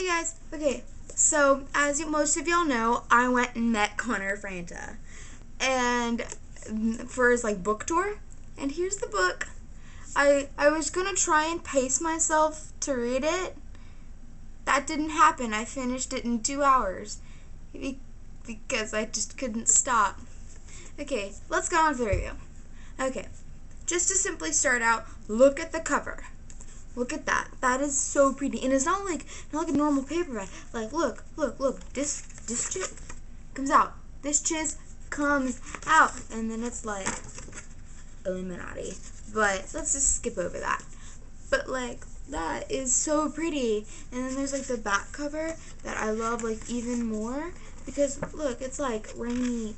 Hey guys, okay, so as most of y'all know, I went and met Connor Franta, and for his book tour, and here's the book. I was gonna try and pace myself to read it. That didn't happen. I finished it in 2 hours because I just couldn't stop. Okay, let's go on with the review. Okay, just to simply start out, look at the cover. Look at that. That is so pretty. And it's not like a normal paperback. Look. This chip comes out. This chiz comes out. And then it's like Illuminati. But let's just skip over that. But that is so pretty. And then there's the back cover that I love even more. Because look, it's rainy.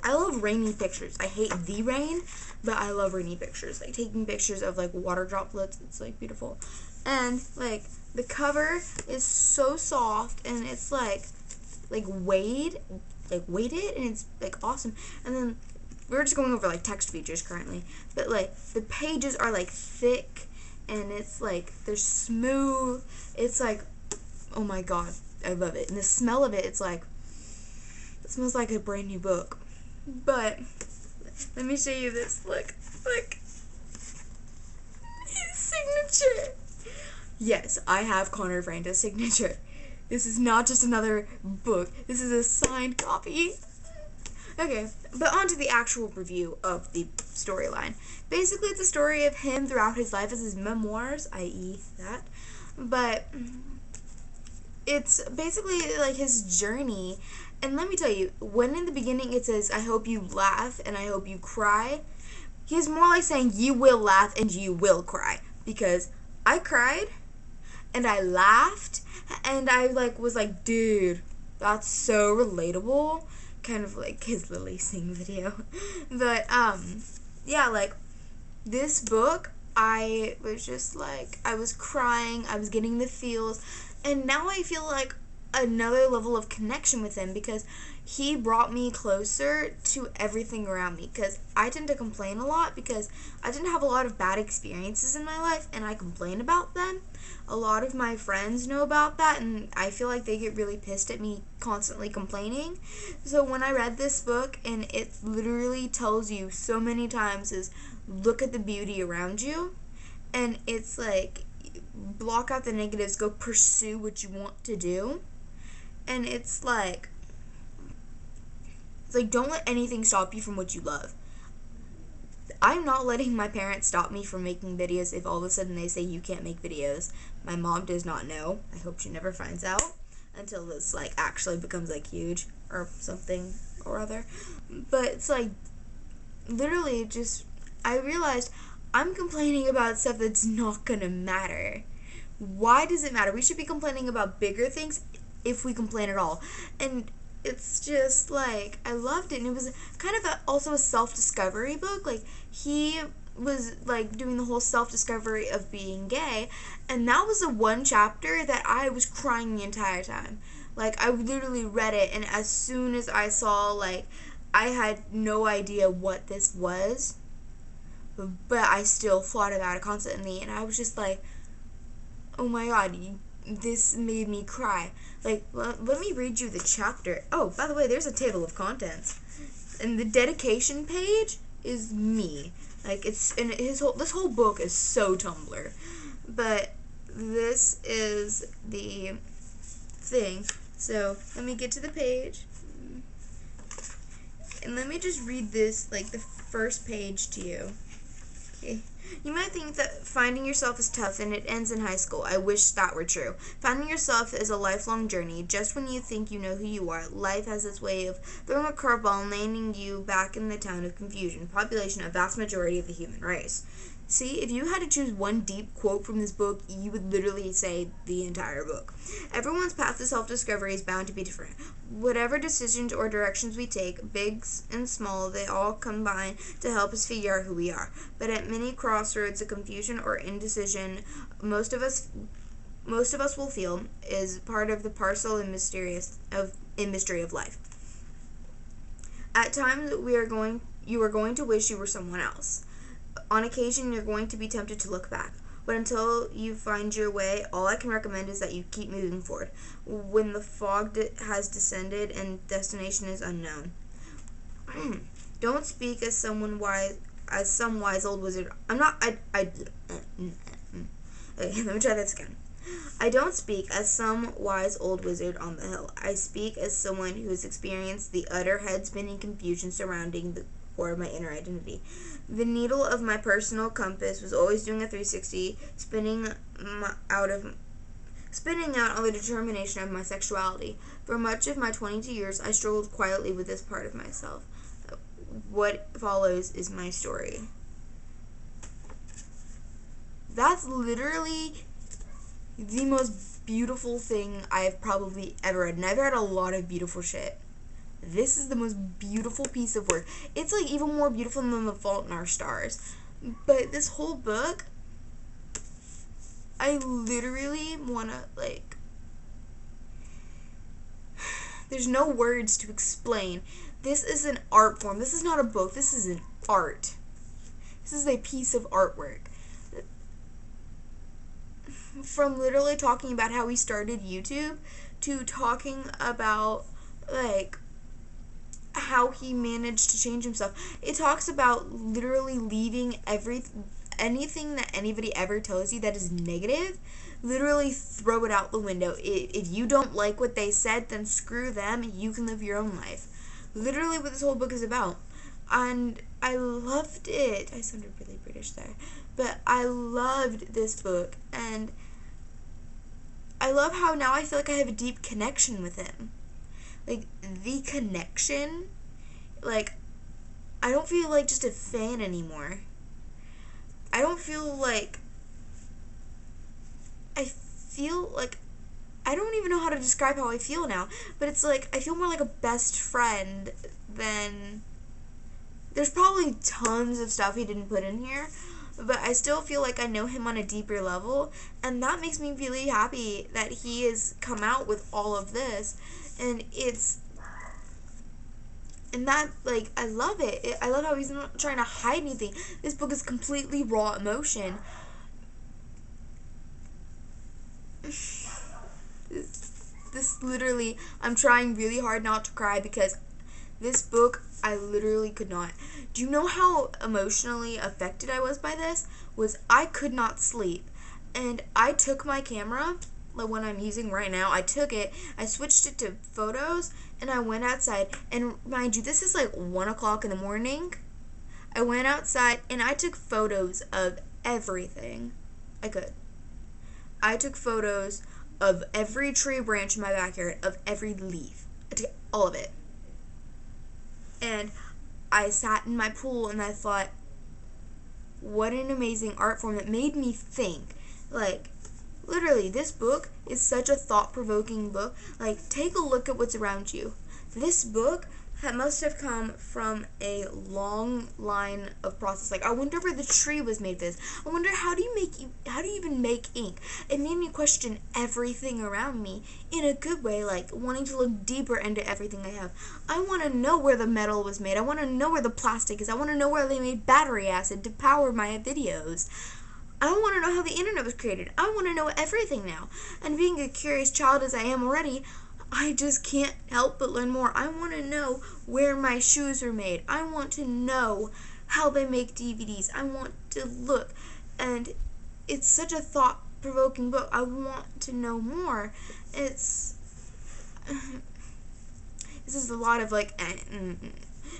I love rainy pictures. I hate the rain, but I love rainy pictures. Taking pictures of water droplets. It's beautiful. And the cover is so soft, and it's weighted, and it's awesome. And then we're just going over text features currently, but the pages are thick, and it's they're smooth. It's oh my god, I love it. And the smell of it, it's it smells like a brand new book. But let me show you this. Look. His signature. Yes, I have Connor Franta's signature. This is not just another book. This is a signed copy. Okay, but on to the actual review of the storyline. Basically, it's a story of him throughout his life as his memoirs, i.e. that. But it's basically his journey. And let me tell you, when in the beginning it says, I hope you laugh and I hope you cry, he's more saying you will laugh and you will cry. Because I cried and I laughed and I was dude, that's so relatable. Kind of his Lily Sing video. But yeah, this book, I was just I was crying, I was getting the feels, and now I feel another level of connection with him because he brought me closer to everything around me. Because I tend to complain a lot because I didn't have a lot of bad experiences in my life, and I complain about them. A lot of my friends know about that, and I feel they get really pissed at me constantly complaining. So when I read this book, and it literally tells you so many times is look at the beauty around you, and it's block out the negatives, go pursue what you want to do. And it's don't let anything stop you from what you love. I'm not letting my parents stop me from making videos if all of a sudden they say you can't make videos. My mom does not know. I hope she never finds out until this actually becomes huge or something or other. But it's literally just I realized I'm complaining about stuff that's not gonna matter. Why does it matter? We should be complaining about bigger things if we complain at all. And it's just I loved it, and it was kind of also a self-discovery book. He was doing the whole self-discovery of being gay, and that was the one chapter that I was crying the entire time. I literally read it, and as soon as I saw I had no idea what this was, but I still thought about it constantly, and I was just oh my god, this made me cry. Let me read you the chapter. Oh, by the way, there's a table of contents. And the dedication page is me. This whole book is so Tumblr. But this is the thing. So, let me get to the page. And let me just read this, the first page to you. Okay. You might think that finding yourself is tough and it ends in high school. I wish that were true. Finding yourself is a lifelong journey. Just when you think you know who you are, life has its way of throwing a curveball and landing you back in the town of confusion, population a vast majority of the human race. See, if you had to choose one deep quote from this book, you would literally say the entire book. Everyone's path to self-discovery is bound to be different. Whatever decisions or directions we take, big and small, they all combine to help us figure out who we are. But at many crossroads, the confusion or indecision most of us will feel is part of the parcel and mystery of life. At times, you are going to wish you were someone else. On occasion, you're going to be tempted to look back. But until you find your way, all I can recommend is that you keep moving forward. When the fog has descended and destination is unknown. Don't speak as some wise old wizard. Okay, let me try this again. I don't speak as some wise old wizard on the hill. I speak as someone who has experienced the utter head-spinning confusion surrounding the core of my inner identity. The needle of my personal compass was always doing a 360, spinning out on the determination of my sexuality. For much of my 22 years, I struggled quietly with this part of myself. What follows is my story. That's literally the most beautiful thing I've probably ever read. And I've read a lot of beautiful shit. This is the most beautiful piece of work. It's like even more beautiful than The Fault in Our Stars. But this whole book, I literally wanna, like, there's no words to explain. This is an art form. This is not a book. This is an art. This is a piece of artwork. From literally talking about how he started YouTube to talking about, like, how he managed to change himself. It talks about literally leaving anything that anybody ever tells you that is negative, literally throw it out the window. If you don't like what they said, then screw them. You can live your own life. Literally what this whole book is about. And I loved it. I sounded really British there. But I loved this book. And I love how now I feel like I have a deep connection with him. Like, the connection, like, I don't feel like just a fan anymore. I don't feel like, I feel like, I don't even know how to describe how I feel now, but it's like, I feel more like a best friend than, there's probably tons of stuff he didn't put in here, but I still feel like I know him on a deeper level, and that makes me really happy that he has come out with all of this, and that, like, I love it. I love how he's not trying to hide anything. This book is completely raw emotion. This literally, I'm trying really hard not to cry because this book, I literally could not. Do you know how emotionally affected I was by this? I could not sleep. And I took my camera, the one I'm using right now, I took it, I switched it to photos, and I went outside. And mind you, this is like 1 o'clock in the morning. I went outside and I took photos of everything I could. I took photos of every tree branch in my backyard, of every leaf. I took all of it. And I sat in my pool and I thought, what an amazing art form. That made me think. Like, literally, this book is such a thought-provoking book. Like, take a look at what's around you. This book must have come from a long line of process. Like, I wonder where the tree was made this. I wonder how do you even make ink? It made me question everything around me in a good way, like wanting to look deeper into everything I have. I want to know where the metal was made. I want to know where the plastic is. I want to know where they made battery acid to power my videos. I want to know how the internet was created. I want to know everything now. And being a curious child as I am already, I just can't help but learn more. I want to know where my shoes are made. I want to know how they make DVDs. I want to look. And it's such a thought-provoking book. I want to know more. This is a lot of, like,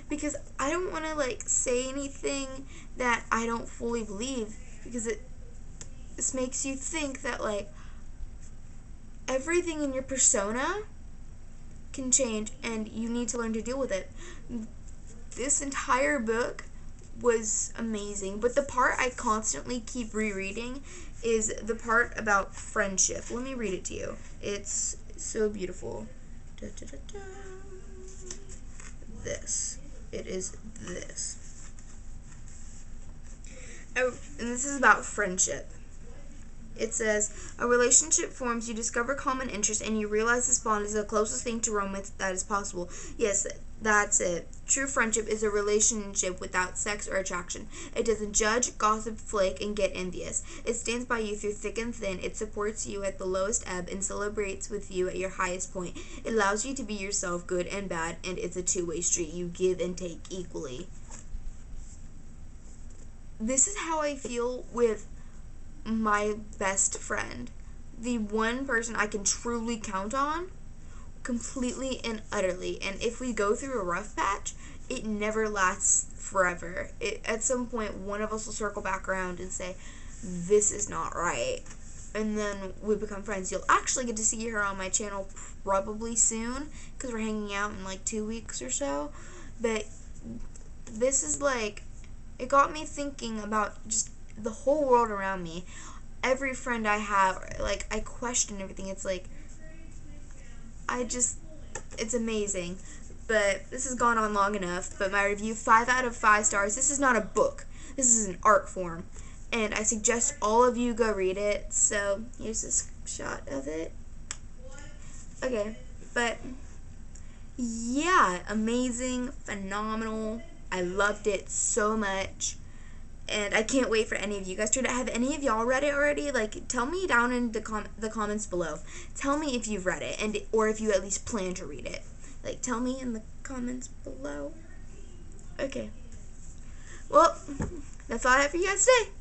because I don't want to, like, say anything that I don't fully believe, because this makes you think that, like, everything in your persona can change and you need to learn to deal with it. This entire book was amazing, but the part I constantly keep rereading is the part about friendship. Let me read it to you. It's so beautiful. Da, da, da, da. This. It is this. Oh, and this is about friendship. It says, a relationship forms, you discover common interests, and you realize this bond is the closest thing to romance that is possible. Yes, that's it. True friendship is a relationship without sex or attraction. It doesn't judge, gossip, flake, and get envious. It stands by you through thick and thin. It supports you at the lowest ebb and celebrates with you at your highest point. It allows you to be yourself, good and bad, and it's a two-way street. You give and take equally. This is how I feel with my best friend. The one person I can truly count on completely and utterly. And if we go through a rough patch, it never lasts forever. At some point, one of us will circle back around and say, this is not right. And then we become friends. You'll actually get to see her on my channel probably soon, because we're hanging out in like 2 weeks or so. But this is like, it got me thinking about just the whole world around me. Every friend I have, like, I question everything. It's like, it's amazing. But this has gone on long enough. But my review, 5 out of 5 stars. This is not a book. This is an art form. And I suggest all of you go read it. So here's a shot of it. Okay, but yeah, amazing, phenomenal. I loved it so much. And I can't wait for any of you guys to read it. Have any of y'all read it already? Like, tell me down in the comments below. Tell me if you've read it, or if you at least plan to read it. Like, tell me in the comments below. Okay. Well, that's all I have for you guys today.